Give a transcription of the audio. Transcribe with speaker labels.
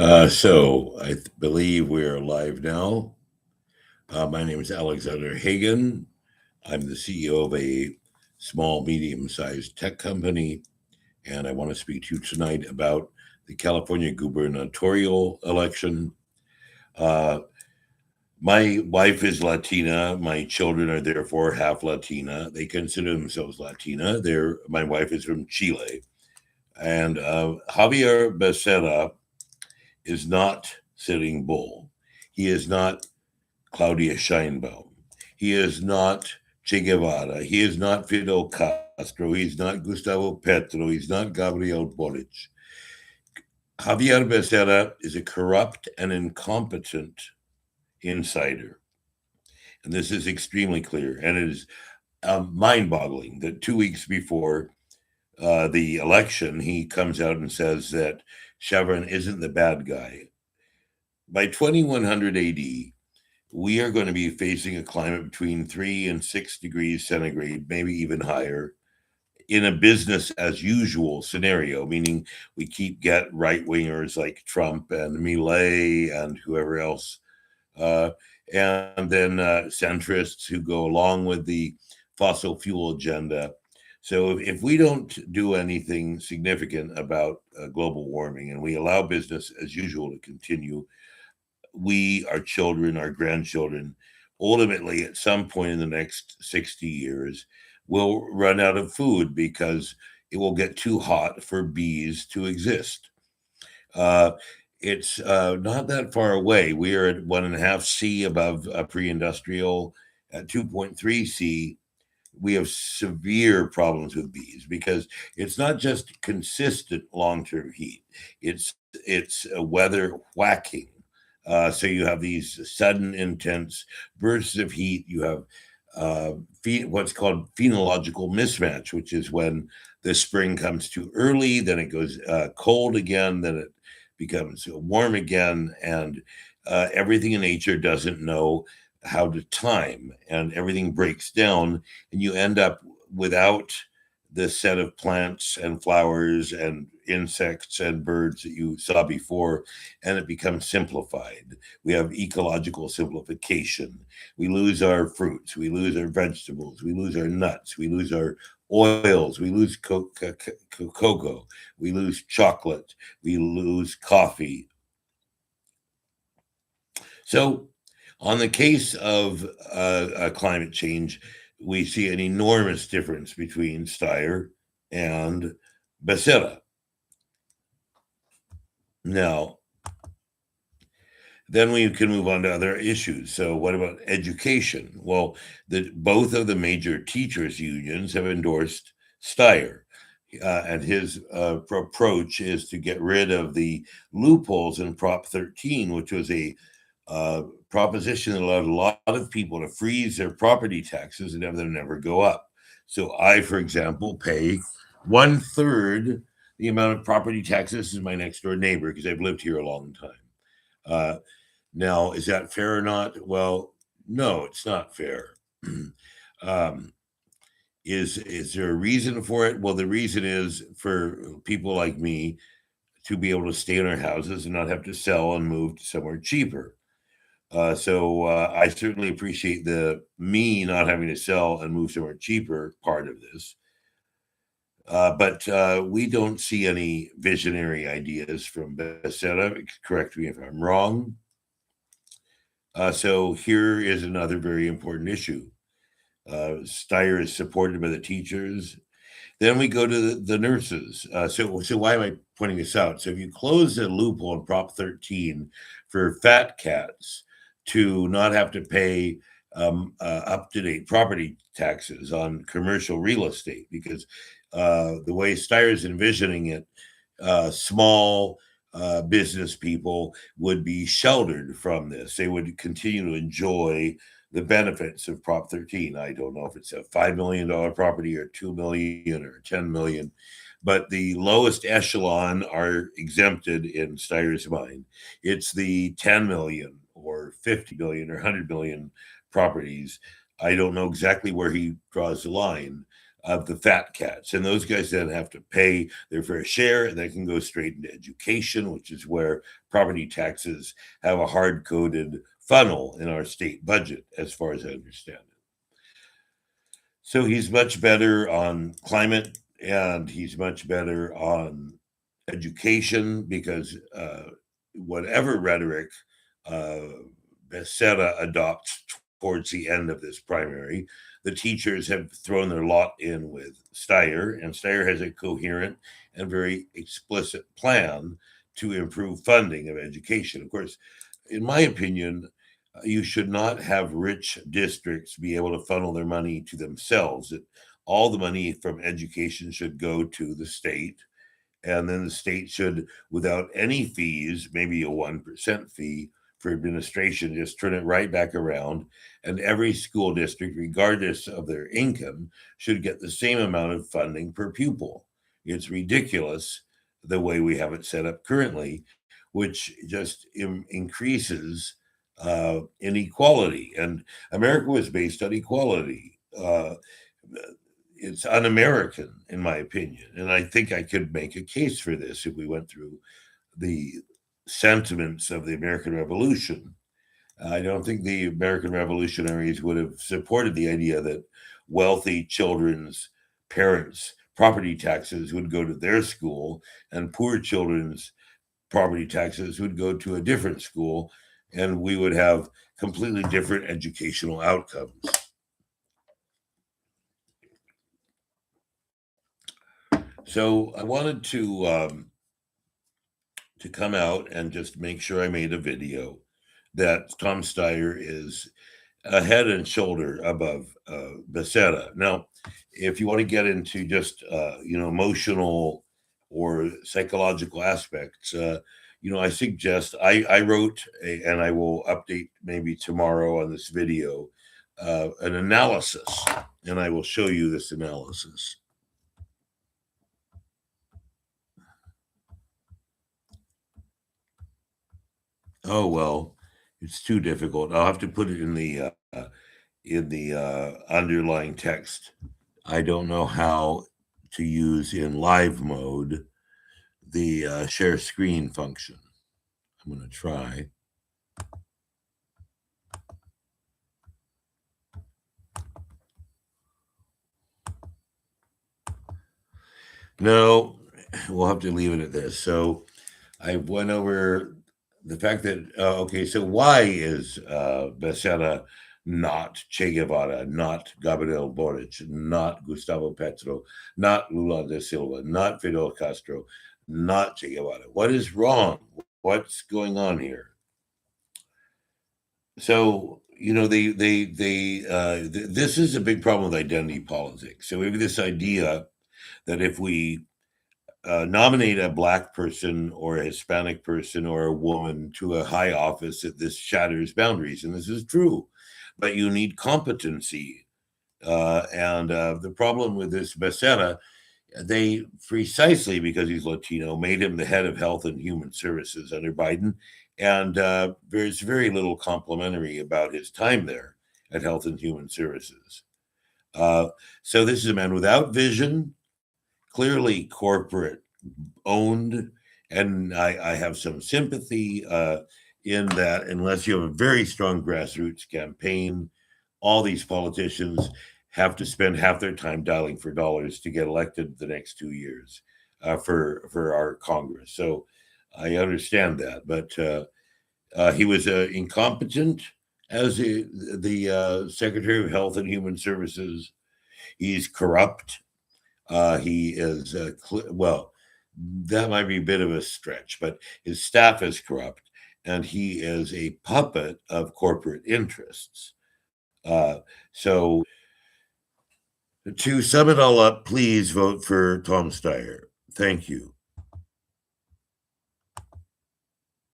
Speaker 1: So I believe we're live now. My name is Alexander Hagan. I'm the CEO of a small, medium sized tech company, and I want to speak to you tonight about the California gubernatorial election. Uh, my wife is Latina. My children are therefore half Latina. They consider themselves Latina. My wife is from Chile. And Javier Becerra is not Sitting Bull. He is not Claudia Scheinbaum. He is not Che Guevara. He is not Fidel Castro. He's not Gustavo Petro. He's not Gabriel Boric. Javier Becerra is a corrupt and incompetent insider. And this is extremely clear. And it is mind boggling that 2 weeks before the election, he comes out and says that Chevron isn't the bad guy. By 2100 AD, we are going to be facing a climate between 3 and 6 degrees centigrade, maybe even higher, in a business as usual scenario, meaning we get right wingers like Trump and Millet and whoever else, uh, and then centrists who go along with the fossil fuel agenda. So if we don't do anything significant about global warming and we allow business as usual to continue, we, our children, our grandchildren, ultimately at some point in the next 60 years, will run out of food because it will get too hot for bees to exist. Uh, it's not that far away. We are at 1.5 C above pre industrial, at 2.3 C. We have severe problems with bees because it's not just consistent long term heat, it's weather whacking. So you have these sudden, intense bursts of heat. You have what's called phenological mismatch, which is when the spring comes too early, then it goes cold again, then it becomes warm again, and everything in nature doesn't know how to time, and everything breaks down, and you end up without the set of plants and flowers and insects and birds that you saw before, and it becomes simplified. We have ecological simplification. We lose our fruits, we lose our vegetables, we lose our nuts, we lose our oils, we lose cocoa, we lose chocolate, we lose coffee. So, on the case of climate change, we see an enormous difference between Steyer and Becerra. Now, then we can move on to other issues. So, what about education? Well, both of the major teachers' unions have endorsed Steyer. And his approach is to get rid of the loopholes in Prop 13, which was a uh, proposition that allowed a lot of people to freeze their property taxes and have them never go up. So I, for example, pay 1/3 the amount of property taxes as my next door neighbor because I've lived here a long time. Uh, Now, is that fair or not? Well, no, it's not fair. um, is there a reason for it? Well, the reason is for people like me to be able to stay in our houses and not have to sell and move to somewhere cheaper. So I certainly appreciate the me not having to sell and move somewhere cheaper part of this. But we don't see any visionary ideas from Becerra. Correct me if I'm wrong. So here is another very important issue. Steyer is supported by the teachers. Then we go to the nurses. So why am I pointing this out? So if you close the loophole in Prop 13 for fat cats to not have to pay up to date property taxes on commercial real estate, because the way Steyer's envisioning it, small business people would be sheltered from this. They would continue to enjoy the benefits of Prop 13. I don't know if it's a $5 million property or 2 million or 10 million, but the lowest echelon are exempted in Steyer's mind. It's the 10 million or 50 million or 100 million properties. I don't know exactly where he draws the line. of the fat cats. And those guys then have to pay their fair share, and they can go straight into education, which is where property taxes have a hard coded funnel in our state budget, as far as I understand it. So he's much better on climate, and he's much better on education because whatever rhetoric uh, Becerra adopts towards the end of this primary, the teachers have thrown their lot in with Steyer, and Steyer has a coherent and very explicit plan to improve funding of education. Of course, in my opinion, you should not have rich districts be able to funnel their money to themselves. All the money from education should go to the state, and then the state should, without any fees, maybe a 1% fee for administration, just turn it right back around. And every school district, regardless of their income, should get the same amount of funding per pupil. It's ridiculous the way we have it set up currently, which just increases inequality. And America was based on equality. It's un-American, in my opinion. And I think I could make a case for this if we went through the sentiments of the American Revolution. I don't think the American revolutionaries would have supported the idea that wealthy children's parents' property taxes would go to their school and poor children's property taxes would go to a different school, and we would have completely different educational outcomes. So I wanted to come out and just make sure I made a video that Tom Steyer is a head and shoulder above Becerra. Now, if you want to get into just emotional or psychological aspects, I suggest I wrote and I will update maybe tomorrow on this video an analysis, and I will show you this analysis. Oh well, it's too difficult. I'll have to put it in the underlying text. I don't know how to use in live mode the share screen function. I'm going to try. No, we'll have to leave it at this. So I went over the fact that, okay, so why is Becerra not Che Guevara, not Gabriel Boric, not Gustavo Petro, not Lula da Silva, not Fidel Castro, not Che Guevara? What is wrong? What's going on here? So, this is a big problem with identity politics. So we have this idea that if we nominate a Black person or a Hispanic person or a woman to a high office, that this shatters boundaries. And this is true, but you need competency. And the problem with this Becerra, they, precisely because he's Latino, made him the head of Health and Human Services under Biden. And there's very little complimentary about his time there at Health and Human Services. So this is a man without vision, clearly corporate owned, and I have some sympathy in that unless you have a very strong grassroots campaign, all these politicians have to spend half their time dialing for dollars to get elected the next 2 years for our Congress. So I understand that, but he was incompetent as the Secretary of Health and Human Services. He's corrupt. He is, well, that might be a bit of a stretch, but his staff is corrupt, and he is a puppet of corporate interests. So, to sum it all up, please vote for Tom Steyer. Thank you.